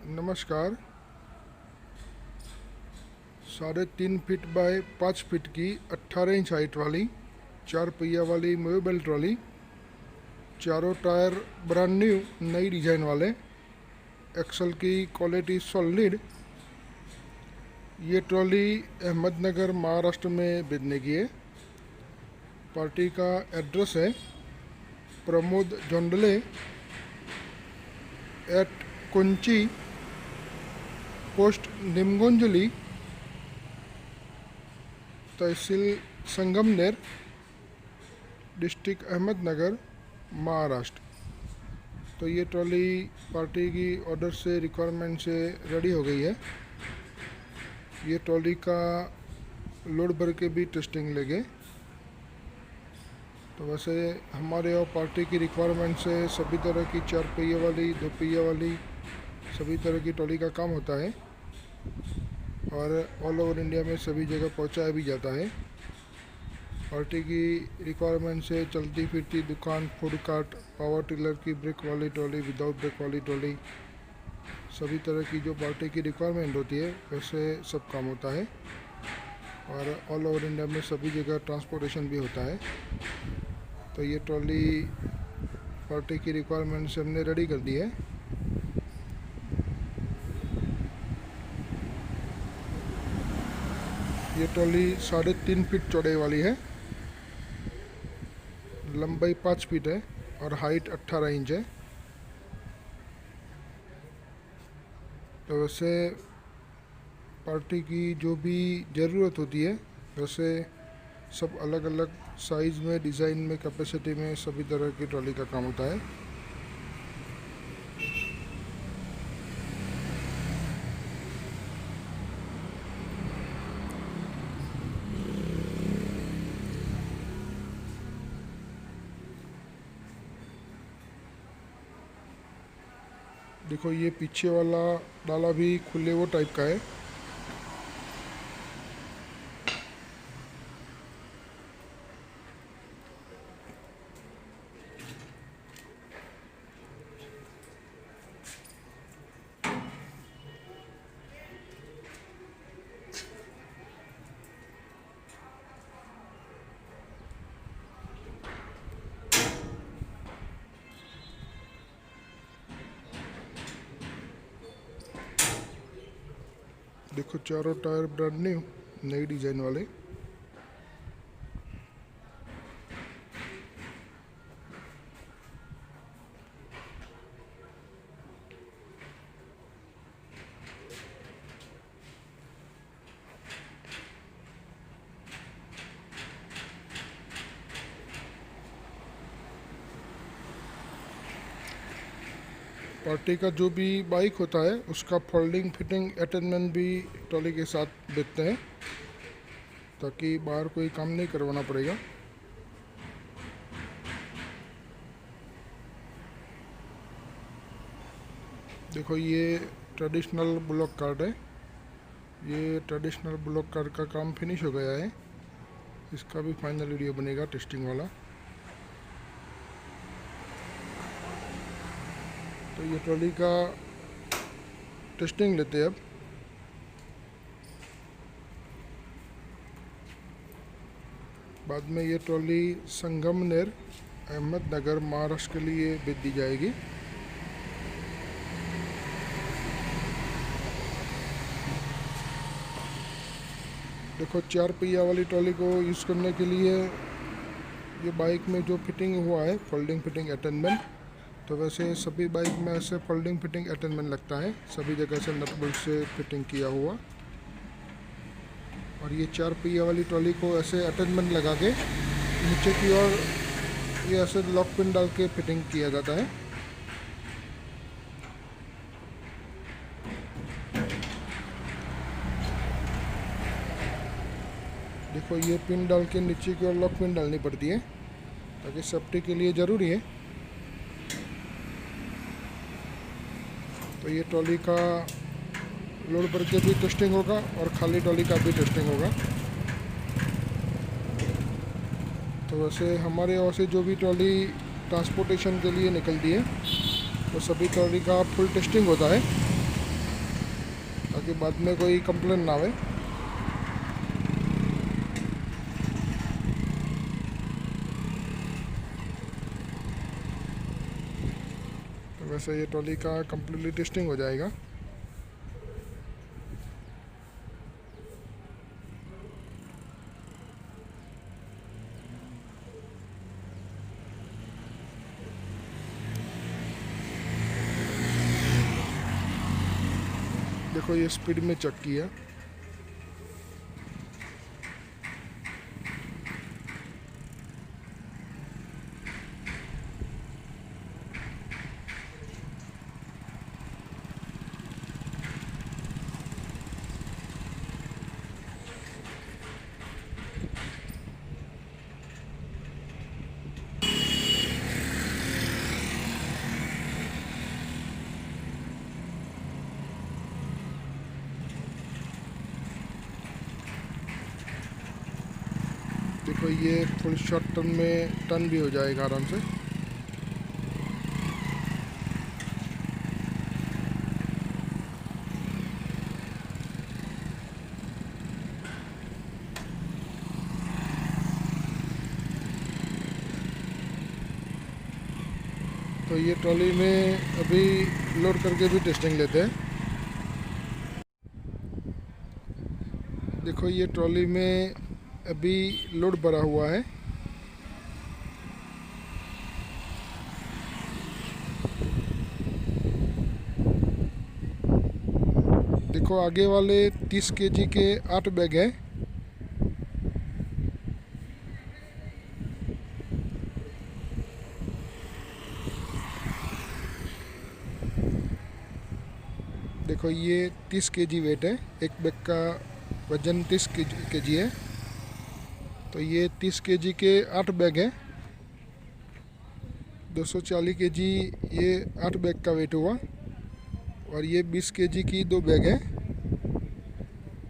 नमस्कार। 3.5 feet by 5 feet की 18 inch height वाली 4 पहिया वाली मूवेबल ट्रॉली, चारों टायर ब्रांड न्यू नई डिजाइन वाले, एक्सल की क्वालिटी सॉलिड। ये ट्रॉली अहमदनगर महाराष्ट्र में बेचने की है। पार्टी का एड्रेस है प्रमोद जोंडले एट कुंची, पोस्ट निमगुंजली, तहसील संगमनेर, डिस्ट्रिक्ट अहमदनगर, महाराष्ट्र। तो ये ट्रॉली पार्टी की ऑर्डर से रिक्वायरमेंट से रेडी हो गई है। ये ट्रॉली का लोड भर के भी टेस्टिंग लेंगे। तो वैसे हमारे यहाँ पार्टी की रिक्वायरमेंट से सभी तरह की 4 पहिया वाली, 2 पहिया वाली सभी तरह की ट्रॉली का काम होता है और ऑल ओवर इंडिया में सभी जगह पहुंचाया भी जाता है। पार्टी की रिक्वायरमेंट से चलती फिरती दुकान, फूड कार्ट, पावर टिलर की ब्रेक वाली ट्रॉली, विदाउट ब्रेक वाली ट्रॉली, सभी तरह की जो पार्टी की रिक्वायरमेंट होती है वैसे सब काम होता है और ऑल ओवर इंडिया में सभी जगह ट्रांसपोर्टेशन भी होता है। तो ये ट्रॉली पार्टी की रिक्वायरमेंट से हमने रेडी कर दी है। ये ट्रॉली 3.5 फीट चौड़ाई वाली है, लंबाई 5 फीट है और हाइट 18 इंच है। तो वैसे पार्टी की जो भी ज़रूरत होती है वैसे सब अलग अलग साइज़ में, डिज़ाइन में, कैपेसिटी में सभी तरह की ट्रॉली का काम होता है। देखो ये पीछे वाला डाला भी खुले वो टाइप का है। देखो चारों टायर ब्रांड न्यू नई डिजाइन वाले। पार्टी का जो भी बाइक होता है उसका फोल्डिंग, फिटिंग, अटैचमेंट भी ट्रॉली के साथ देते हैं ताकि बाहर कोई काम नहीं करवाना पड़ेगा। देखो ये ट्रेडिशनल ब्लॉक कार्ड है। ये ट्रेडिशनल ब्लॉक कार्ड का काम फिनिश हो गया है। इसका भी फाइनल वीडियो बनेगा टेस्टिंग वाला। तो ये ट्रॉली का टेस्टिंग लेते हैं अब। बाद में ये ट्रॉली संगमनेर, अहमदनगर, महाराष्ट्र के लिए भेज दी जाएगी। देखो 4 पहिया वाली ट्रॉली को यूज़ करने के लिए ये बाइक में जो फिटिंग हुआ है, फोल्डिंग, फिटिंग, अटैचमेंट, तो वैसे सभी बाइक में ऐसे फोल्डिंग, फिटिंग, अटैचमेंट लगता है, सभी जगह से नट बोल्ट से फिटिंग किया हुआ। और ये 4 पहिया वाली ट्रॉली को ऐसे अटैचमेंट लगा के नीचे की ओर ये ऐसे लॉक पिन डाल के फिटिंग किया जाता है। देखो ये पिन डाल के नीचे की ओर लॉक पिन डालनी पड़ती है ताकि सेफ्टी के लिए ज़रूरी है। तो ये ट्रॉली का लोड भर के भी टेस्टिंग होगा और खाली ट्रॉली का भी टेस्टिंग होगा। तो वैसे हमारे यहाँ से जो भी ट्रॉली ट्रांसपोर्टेशन के लिए निकलती है तो सभी ट्रॉली का फुल टेस्टिंग होता है। ताकि बाद में कोई कंप्लेन ना आवे। तो वैसे ये ट्रॉली का कम्प्लीटली टेस्टिंग हो जाएगा। देखो ये स्पीड में चक्की है। देखो ये फुल शॉट टन में टन भी हो जाएगा आराम से। तो ये ट्रॉली में अभी लोड करके भी टेस्टिंग लेते हैं। देखो ये ट्रॉली में अभी लोड भरा हुआ है। देखो आगे वाले 30 केजी के 8 बैग हैं। देखो ये 30 केजी वेट है, एक बैग का वजन 30 केजी है। तो ये 30 केजी के 8 बैग हैं। 240 केजी ये 8 बैग का वेट हुआ। और ये 20 केजी की 2 बैग हैं,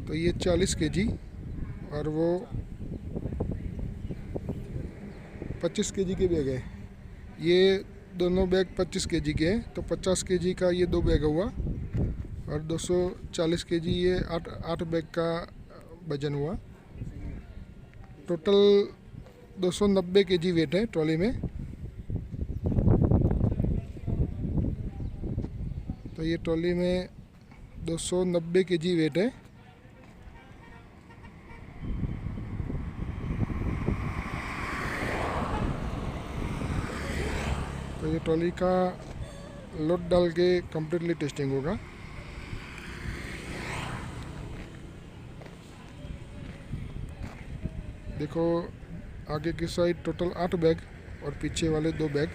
तो ये 40 केजी। और वो 25 केजी के बैग है। ये दोनों बैग 25 केजी के हैं, तो 50 केजी का ये 2 बैग हुआ। और 240 केजी ये 8 बैग का वजन हुआ। टोटल 290 केजी वेट है ट्रॉली में। तो ये ट्रॉली में 290 केजी वेट है। तो ये ट्रॉली का लोड डाल के कम्प्लीटली टेस्टिंग होगा। देखो आगे की साइड टोटल 8 बैग और पीछे वाले 2 बैग।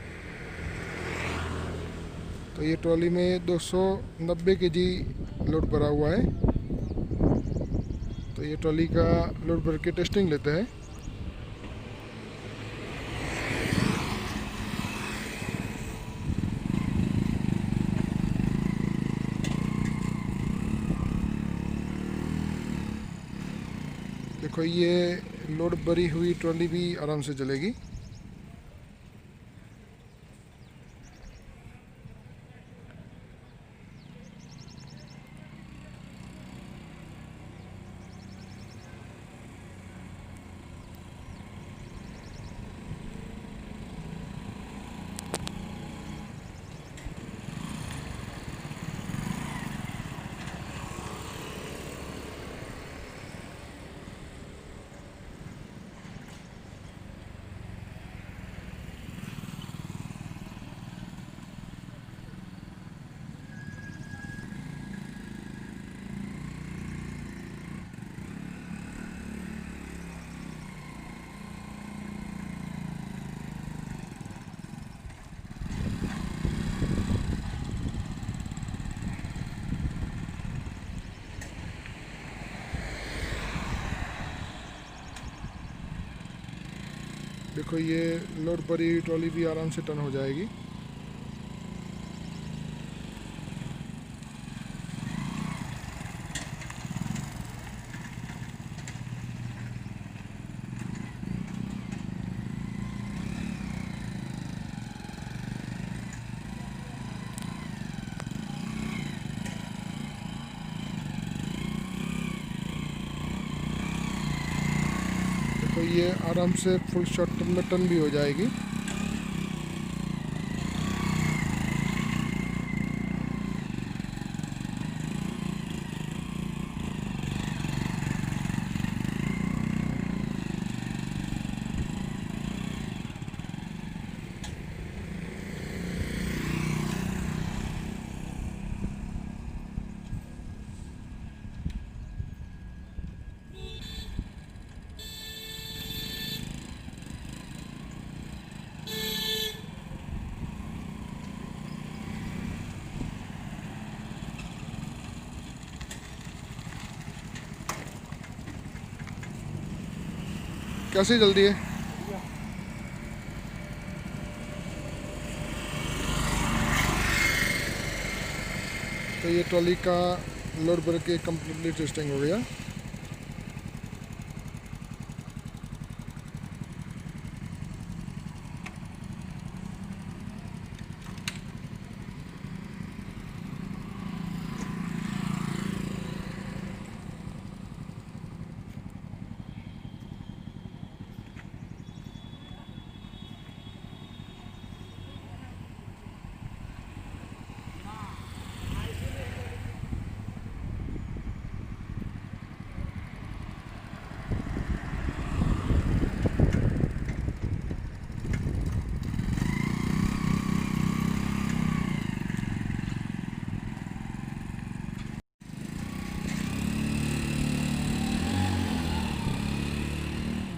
तो ये ट्रॉली में 290 केजी लोड भरा हुआ है। तो ये ट्रॉली का लोड भर के टेस्टिंग लेते हैं। देखो ये लोड भरी हुई ट्रॉली भी आराम से चलेगी। देखो ये लोड भरी हुई ट्रॉली भी आराम से टर्न हो जाएगी। ये आराम से फुल शॉर्ट टर्न में टर्न भी हो जाएगी। कैसी जल्दी है? तो ये ट्रॉली का लोड भर के कम्प्लीटली टेस्टिंग हो गया।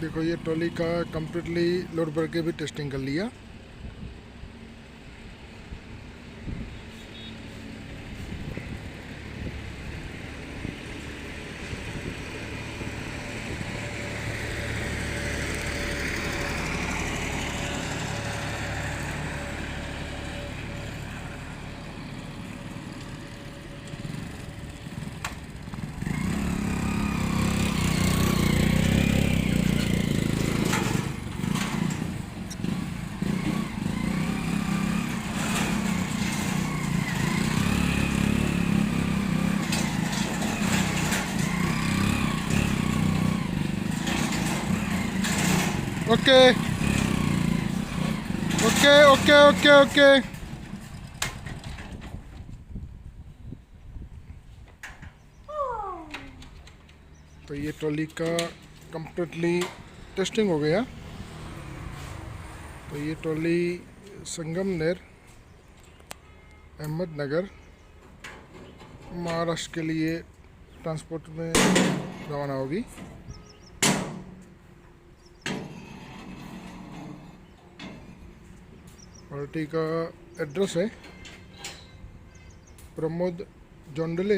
देखो ये ट्रॉली का कम्प्लीटली लोड भर के भी टेस्टिंग कर लिया। Okay okay okay okay okay. तो ये ट्रॉली का कम्प्लीटली टेस्टिंग हो गया। तो ये ट्रॉली संगमनेर अहमदनगर महाराष्ट्र के लिए ट्रांसपोर्ट में रवाना होगी। पार्टी का एड्रेस है प्रमोद जोंडले,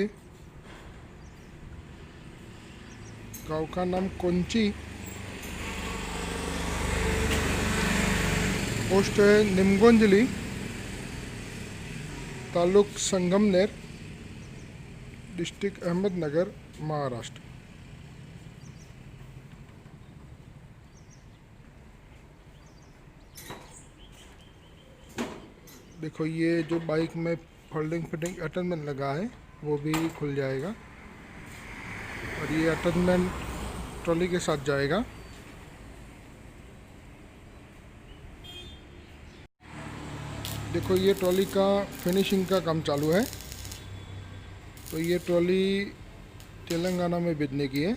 गांव का नाम कोंची, पोस्ट है निमगोंजली, तालुक संगमनेर, डिस्ट्रिक्ट अहमदनगर, महाराष्ट्र। देखो ये जो बाइक में फोल्डिंग फिटिंग अटैचमेंट लगा है वो भी खुल जाएगा और ये अटैचमेंट ट्रॉली के साथ जाएगा। देखो ये ट्रॉली का फिनिशिंग का काम चालू है। तो ये ट्रॉली तेलंगाना में भेजने की है।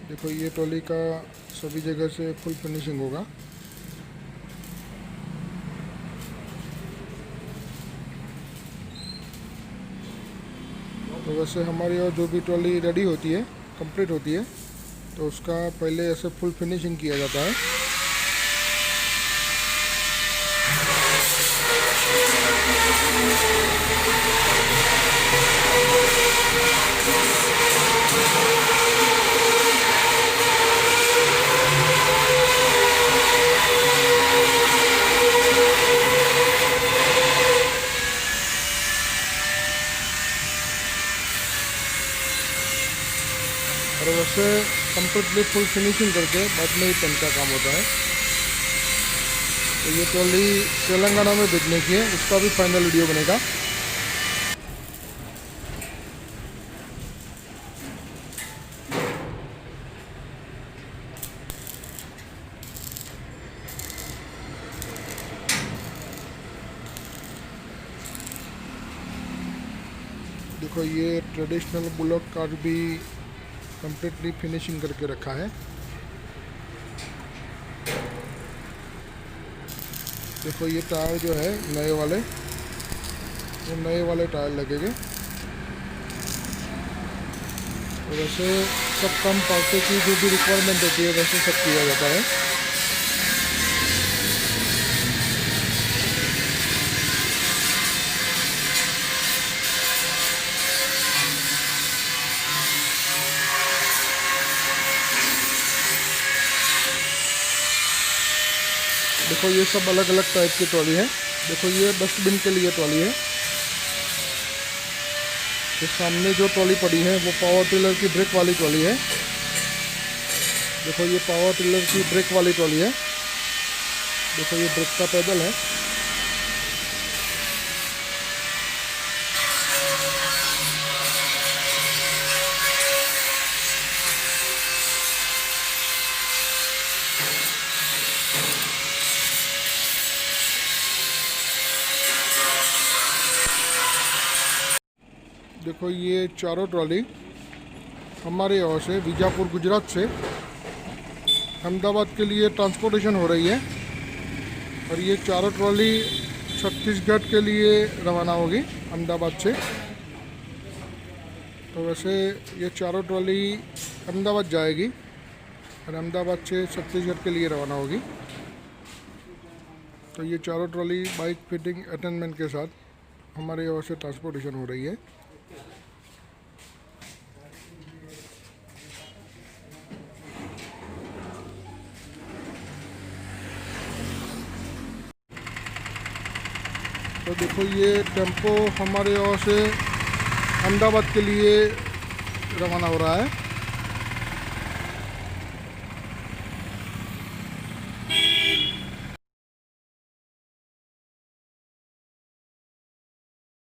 देखो ये ट्रॉली का सभी जगह से फुल फिनिशिंग होगा। तो वैसे हमारी और जो भी ट्रॉली रेडी होती है, कंप्लीट होती है, तो उसका पहले ऐसे फुल फिनिशिंग किया जाता है। और वैसे कम्प्लीटली फुल फिनिशिंग करके बाद में ही पेंट का काम होता है। तो ये ट्रॉली तेलंगाना में भेजने की है, उसका भी फाइनल वीडियो बनेगा। देखो ये ट्रेडिशनल बुलॉक कार्ट भी कंप्लीटली फिनिशिंग करके रखा है। देखो ये टायर जो है नए वाले, वो नए वाले टायर लगेंगे। तो वैसे सब कम पार्टे की जो भी रिक्वायरमेंट होती है वैसे सब किया जाता है। देखो ये सब अलग अलग टाइप की ट्रॉली है। देखो ये डस्टबिन के लिए ट्रॉली है। तो सामने जो ट्रॉली पड़ी है वो पावर टिलर की ब्रेक वाली ट्रॉली है। देखो ये पावर टिलर की ब्रेक वाली ट्रॉली है। देखो ये ब्रेक का पैडल है। देखो ये चारों ट्रॉली हमारे यहाँ से बीजापुर गुजरात से अहमदाबाद के लिए ट्रांसपोर्टेशन हो रही है। और ये चारों ट्रॉली छत्तीसगढ़ के लिए रवाना होगी अहमदाबाद से। तो वैसे ये चारों ट्रॉली अहमदाबाद जाएगी और अहमदाबाद से छत्तीसगढ़ के लिए रवाना होगी। तो ये चारों ट्रॉली बाइक फिटिंग अटेंडमेंट के साथ हमारे यहाँ से ट्रांसपोर्टेशन हो रही है। तो देखो ये टेम्पो हमारे यहाँ से अहमदाबाद के लिए रवाना हो रहा है।